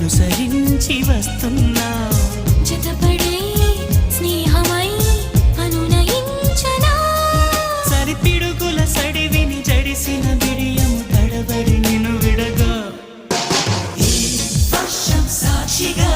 అనుసరించి వస్తున్నా జతపడే స్నేహమై అనునయించనా సరిపిడుగుల సడివిని జడిసిన బిడియము తడబడి నిన్ను విడగా ఈ వర్షం సాక్షిగా